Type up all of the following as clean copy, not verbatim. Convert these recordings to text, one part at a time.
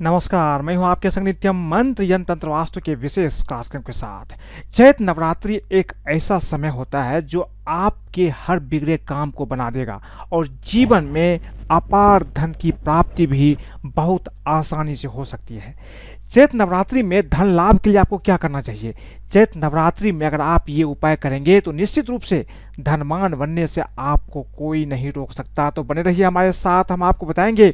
नमस्कार, मैं हूं आपके संग नित्यम मंत्र यंत्र तंत्र वास्तु के विशेष कार्यक्रम के साथ। चैत्र नवरात्रि एक ऐसा समय होता है जो आपके हर बिगड़े काम को बना देगा और जीवन में अपार धन की प्राप्ति भी बहुत आसानी से हो सकती है। चैत्र नवरात्रि में धन लाभ के लिए आपको क्या करना चाहिए? चैत्र नवरात्रि में अगर आप ये उपाय करेंगे तो निश्चित रूप से धनवान बनने से आपको कोई नहीं रोक सकता। तो बने रहिए हमारे साथ, हम आपको बताएंगे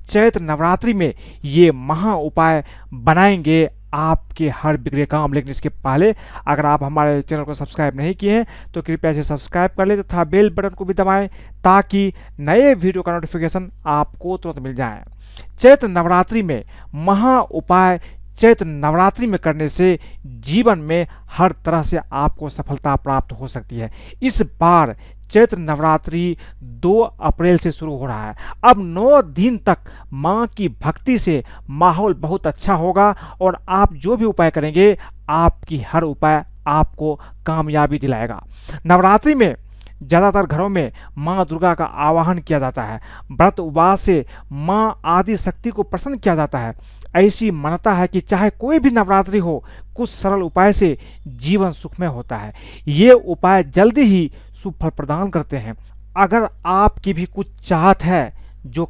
चैत्र नवरात्रि में ये महा उपाय बनाएंगे आपके हर बिगड़े काम। लेकिन इसके पहले अगर आप हमारे चैनल को सब्सक्राइब नहीं किए हैं तो कृपया इसे सब्सक्राइब कर ले तथा बेल बटन को भी दबाएं ताकि नए वीडियो का नोटिफिकेशन आपको तुरंत मिल जाए। चैत्र नवरात्रि में महा उपाय चैत्र नवरात्रि में करने से जीवन में हर तरह से आपको सफलता प्राप्त हो सकती है। इस बार चैत्र नवरात्रि 2 अप्रैल से शुरू हो रहा है। अब 9 दिन तक मां की भक्ति से माहौल बहुत अच्छा होगा और आप जो भी उपाय करेंगे आपकी हर उपाय आपको कामयाबी दिलाएगा। नवरात्रि में ज़्यादातर घरों में माँ दुर्गा का आवाहन किया जाता है। व्रत उपवास से माँ आदि शक्ति को प्रसन्न किया जाता है। ऐसी मान्यता है कि चाहे कोई भी नवरात्रि हो, कुछ सरल उपाय से जीवन सुखमय होता है। ये उपाय जल्दी ही शुभ फल प्रदान करते हैं। अगर आपकी भी कुछ चाहत है, जो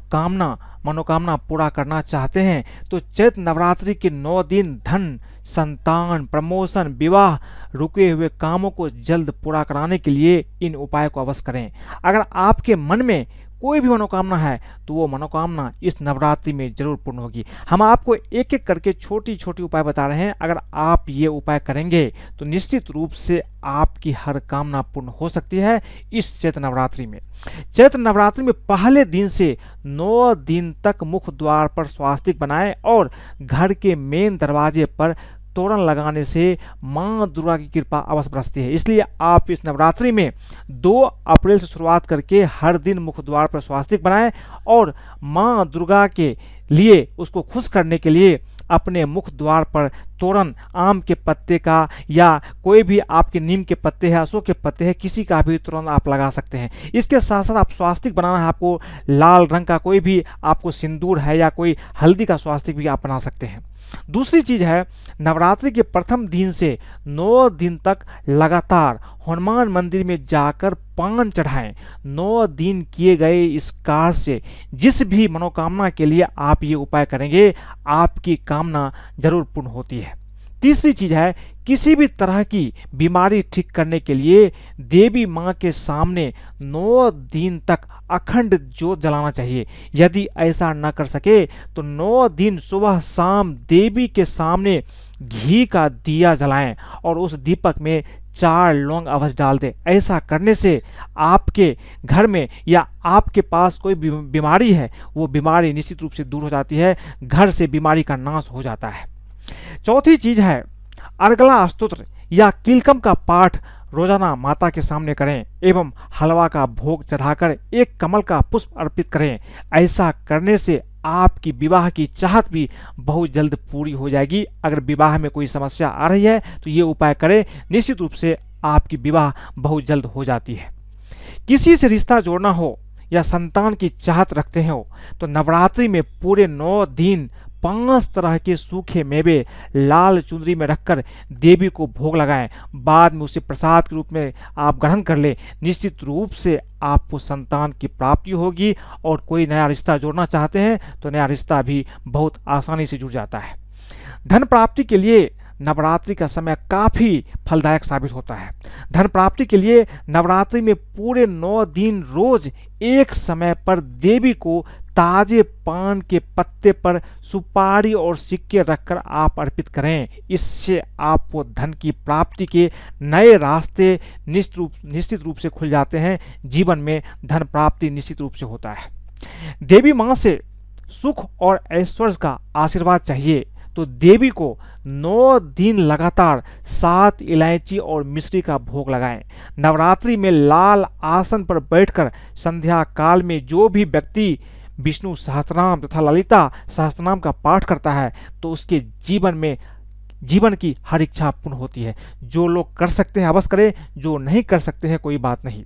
मनोकामना पूरा करना चाहते हैं, तो चैत्र नवरात्रि के 9 दिन धन, संतान, प्रमोशन, विवाह, रुके हुए कामों को जल्द पूरा कराने के लिए इन उपाय को अवश्य करें। अगर आपके मन में कोई भी मनोकामना है तो वो मनोकामना इस नवरात्रि में जरूर पूर्ण होगी। हम आपको एक एक करके छोटी छोटी उपाय बता रहे हैं। अगर आप ये उपाय करेंगे तो निश्चित रूप से आपकी हर कामना पूर्ण हो सकती है इस चैत्र नवरात्रि में। चैत्र नवरात्रि में पहले दिन से 9 दिन तक मुख्य द्वार पर स्वास्तिक बनाएं और घर के मेन दरवाजे पर तोरण लगाने से मां दुर्गा की कृपा अवश्य बरसती है। इसलिए आप इस नवरात्रि में 2 अप्रैल से शुरुआत करके हर दिन मुख्य द्वार पर स्वास्तिक बनाएं और मां दुर्गा के लिए, उसको खुश करने के लिए अपने मुख्य द्वार पर तोरण आम के पत्ते का या कोई भी आपके नीम के पत्ते हैं, अशोक के पत्ते हैं, किसी का भी तोरण आप लगा सकते हैं। इसके साथ साथ आप स्वास्तिक बनाना है, आपको लाल रंग का कोई भी आपको सिंदूर है या कोई हल्दी का स्वास्तिक भी आप बना सकते हैं। दूसरी चीज है, नवरात्रि के प्रथम दिन से 9 दिन तक लगातार हनुमान मंदिर में जाकर पान चढ़ाएं। 9 दिन किए गए इस कार्य से जिस भी मनोकामना के लिए आप ये उपाय करेंगे आपकी कामना जरूर पूर्ण होती है। तीसरी चीज है, किसी भी तरह की बीमारी ठीक करने के लिए देवी मां के सामने 9 दिन तक अखंड ज्योत जलाना चाहिए। यदि ऐसा न कर सके तो 9 दिन सुबह शाम देवी के सामने घी का दिया जलाएं और उस दीपक में 4 लौंग अवश्य डाल दें। ऐसा करने से आपके घर में या आपके पास कोई बीमारी है वो बीमारी निश्चित रूप से दूर हो जाती है, घर से बीमारी का नाश हो जाता है। चौथी चीज है, अर्गला स्तोत्र या कीलकम का पाठ रोजाना माता के सामने करें एवं हलवा का भोग चढ़ाकर एक कमल का पुष्प अर्पित करें। ऐसा करने से आपकी विवाह की चाहत भी बहुत जल्द पूरी हो जाएगी। अगर विवाह में कोई समस्या आ रही है तो ये उपाय करें, निश्चित रूप से आपकी विवाह बहुत जल्द हो जाती है। किसी से रिश्ता जोड़ना हो या संतान की चाहत रखते हो तो नवरात्रि में पूरे 9 दिन 5 तरह के सूखे मेवे लाल चुनरी में रखकर देवी को भोग लगाएं। बाद में उसे प्रसाद के रूप में आप ग्रहण कर ले। निश्चित रूप से आपको संतान की प्राप्ति होगी और कोई नया रिश्ता जोड़ना चाहते हैं तो नया रिश्ता भी बहुत आसानी से जुड़ जाता है। धन प्राप्ति के लिए नवरात्रि का समय काफ़ी फलदायक साबित होता है। धन प्राप्ति के लिए नवरात्रि में पूरे 9 दिन रोज एक समय पर देवी को ताजे पान के पत्ते पर सुपारी और सिक्के रखकर आप अर्पित करें। इससे आपको धन की प्राप्ति के नए रास्ते निश्चित रूप से खुल जाते हैं। जीवन में धन प्राप्ति निश्चित रूप से होता है। देवी मां से सुख और ऐश्वर्य का आशीर्वाद चाहिए तो देवी को 9 दिन लगातार 7 इलायची और मिश्री का भोग लगाएं। नवरात्रि में लाल आसन पर बैठकर संध्या काल में जो भी व्यक्ति विष्णु सहस्त्रनाम तथा ललिता सहस्त्रनाम का पाठ करता है तो उसके जीवन की हर इच्छा पूर्ण होती है। जो लोग कर सकते हैं अवश्य करें, जो नहीं कर सकते हैं कोई बात नहीं।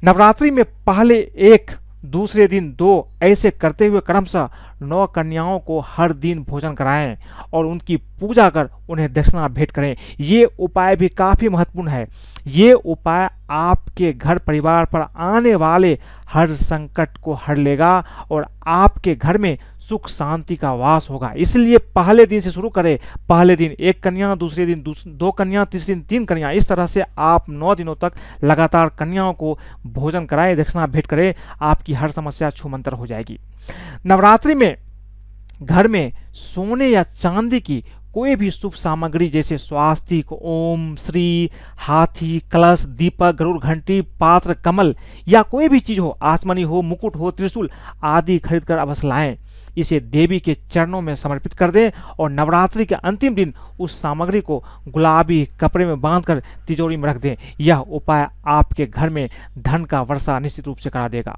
नवरात्रि में पहले एक दूसरे दिन 2, ऐसे करते हुए क्रमशः 9 कन्याओं को हर दिन भोजन कराएं और उनकी पूजा कर उन्हें दक्षिणा भेंट करें। ये उपाय भी काफ़ी महत्वपूर्ण है। ये उपाय आपके घर परिवार पर आने वाले हर संकट को हर लेगा और आपके घर में सुख शांति का वास होगा। इसलिए पहले दिन से शुरू करें। पहले दिन 1 कन्या, दूसरे दिन 2 कन्या, तीसरे दिन 3 कन्या। इस तरह से आप 9 दिनों तक लगातार कन्याओं को भोजन कराएं, दक्षिणा भेंट करें। आपकी हर समस्या छूमंतर हो जाएगी। नवरात्रि में घर में सोने या चांदी की कोई भी शुभ सामग्री जैसे स्वास्तिक, ओम, श्री, हाथी, कलश, दीपक, गरुड़ घंटी, पात्र, कमल या कोई भी चीज हो, आसमनी हो, मुकुट हो, त्रिशूल आदि खरीद कर अवश्य लाएं। इसे देवी के चरणों में समर्पित कर दें और नवरात्रि के अंतिम दिन उस सामग्री को गुलाबी कपड़े में बांधकर तिजोरी में रख दें। यह उपाय आपके घर में धन का वर्षा निश्चित रूप से करा देगा।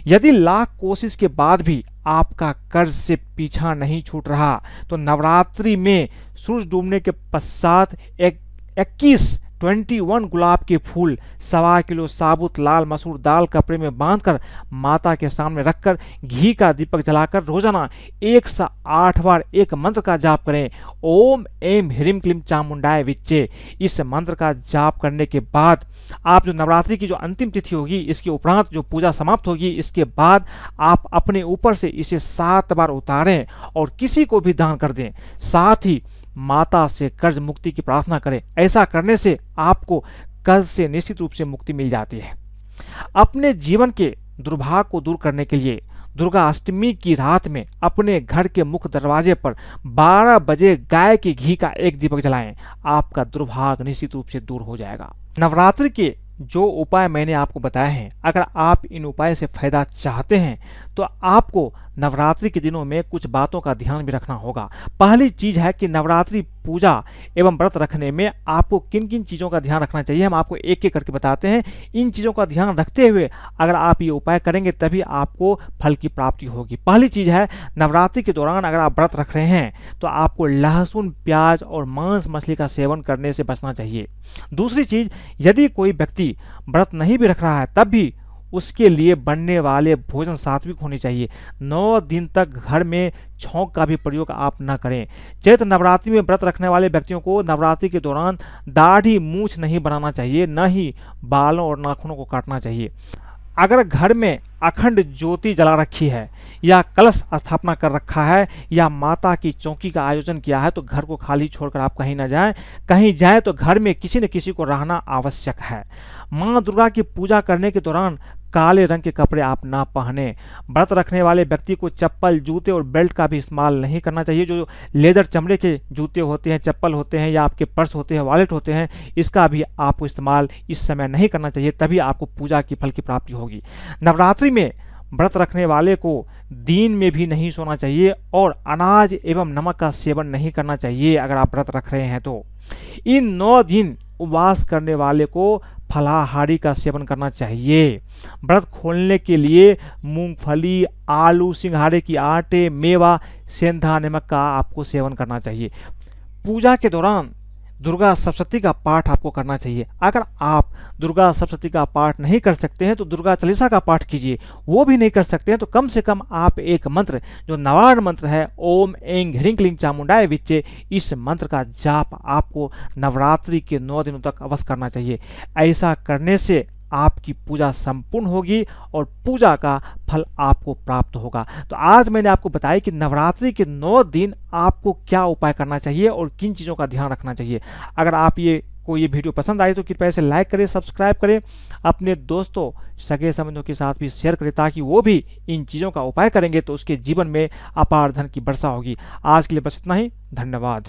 यदि लाख कोशिश के बाद भी आपका कर्ज से पीछा नहीं छूट रहा तो नवरात्रि में सूरज डूबने के पश्चात 21 गुलाब के फूल, 1.25 किलो साबुत लाल मसूर दाल कपड़े में बांधकर माता के सामने रखकर घी का दीपक जलाकर रोजाना 108 बार एक मंत्र का जाप करें। ओम ऐं ह्रीं क्लीं चामुंडाय विच्चे। इस मंत्र का जाप करने के बाद आप जो नवरात्रि की जो अंतिम तिथि होगी, इसके उपरांत जो पूजा समाप्त होगी, इसके बाद आप अपने ऊपर से इसे 7 बार उतारें और किसी को भी दान कर दें। साथ ही माता से कर्ज मुक्ति की प्रार्थना करें। ऐसा करने से आपको कर्ज से निश्चित रूप से मुक्ति मिल जाती है। अपने जीवन के दुर्भाग्य को दूर करने के लिए दुर्गा अष्टमी की रात में अपने घर के मुख्य दरवाजे पर 12 बजे गाय के घी का एक दीपक जलाएं। आपका दुर्भाग्य निश्चित रूप से दूर हो जाएगा। नवरात्रि के जो उपाय मैंने आपको बताए हैं, अगर आप इन उपाय से फायदा चाहते हैं तो आपको नवरात्रि के दिनों में कुछ बातों का ध्यान भी रखना होगा। पहली चीज है कि नवरात्रि पूजा एवं व्रत रखने में आपको किन किन चीज़ों का ध्यान रखना चाहिए, हम आपको एक एक करके बताते हैं। इन चीज़ों का ध्यान रखते हुए अगर आप ये उपाय करेंगे तभी आपको फल की प्राप्ति होगी। पहली चीज़ है, नवरात्रि के दौरान अगर आप व्रत रख रहे हैं तो आपको लहसुन, प्याज और मांस मछली का सेवन करने से बचना चाहिए। दूसरी चीज़, यदि कोई व्यक्ति व्रत नहीं भी रख रहा है तब भी उसके लिए बनने वाले भोजन सात्विक होने चाहिए। 9 दिन तक घर में छौंक का भी प्रयोग आप न करें। चैत्र नवरात्रि में व्रत रखने वाले व्यक्तियों को नवरात्रि के दौरान दाढ़ी मूछ नहीं बनाना चाहिए, न ही बालों और नाखूनों को काटना चाहिए। अगर घर में अखंड ज्योति जला रखी है या कलश स्थापना कर रखा है या माता की चौकी का आयोजन किया है तो घर को खाली छोड़कर आप कहीं ना जाएं। कहीं जाएं तो घर में किसी न किसी को रहना आवश्यक है। मां दुर्गा की पूजा करने के दौरान काले रंग के कपड़े आप ना पहने। व्रत रखने वाले व्यक्ति को चप्पल, जूते और बेल्ट का भी इस्तेमाल नहीं करना चाहिए। जो लेदर चमड़े के जूते होते हैं, चप्पल होते हैं या आपके पर्स होते हैं, वॉलेट होते हैं, इसका भी आपको इस्तेमाल इस समय नहीं करना चाहिए, तभी आपको पूजा की फल की प्राप्ति होगी। नवरात्रि में व्रत रखने वाले को दिन में भी नहीं सोना चाहिए और अनाज एवं नमक का सेवन नहीं करना चाहिए अगर आप व्रत रख रहे हैं तो। इन 9 दिन उपवास करने वाले को फलाहारी का सेवन करना चाहिए। व्रत खोलने के लिए मूंगफली, आलू, सिंघाड़े की आटे, मेवा, सेंधा नमक का आपको सेवन करना चाहिए। पूजा के दौरान दुर्गा सप्तशती का पाठ आपको करना चाहिए। अगर आप दुर्गा सप्तशती का पाठ नहीं कर सकते हैं तो दुर्गा चालीसा का पाठ कीजिए। वो भी नहीं कर सकते हैं तो कम से कम आप एक मंत्र, जो नवार्ण मंत्र है, ओम ऐं ह्रीं क्लीं चामुंडाय विच्चे, इस मंत्र का जाप आपको नवरात्रि के 9 दिनों तक अवश्य करना चाहिए। ऐसा करने से आपकी पूजा संपूर्ण होगी और पूजा का फल आपको प्राप्त होगा। तो आज मैंने आपको बताया कि नवरात्रि के 9 दिन आपको क्या उपाय करना चाहिए और किन चीज़ों का ध्यान रखना चाहिए। अगर आप ये वीडियो पसंद आई तो कृपया इसे लाइक करें, सब्सक्राइब करें, अपने दोस्तों, सगे संबंधियों के साथ भी शेयर करें ताकि वो भी इन चीज़ों का उपाय करेंगे तो उसके जीवन में अपार धन की वर्षा होगी। आज के लिए बस इतना ही। धन्यवाद।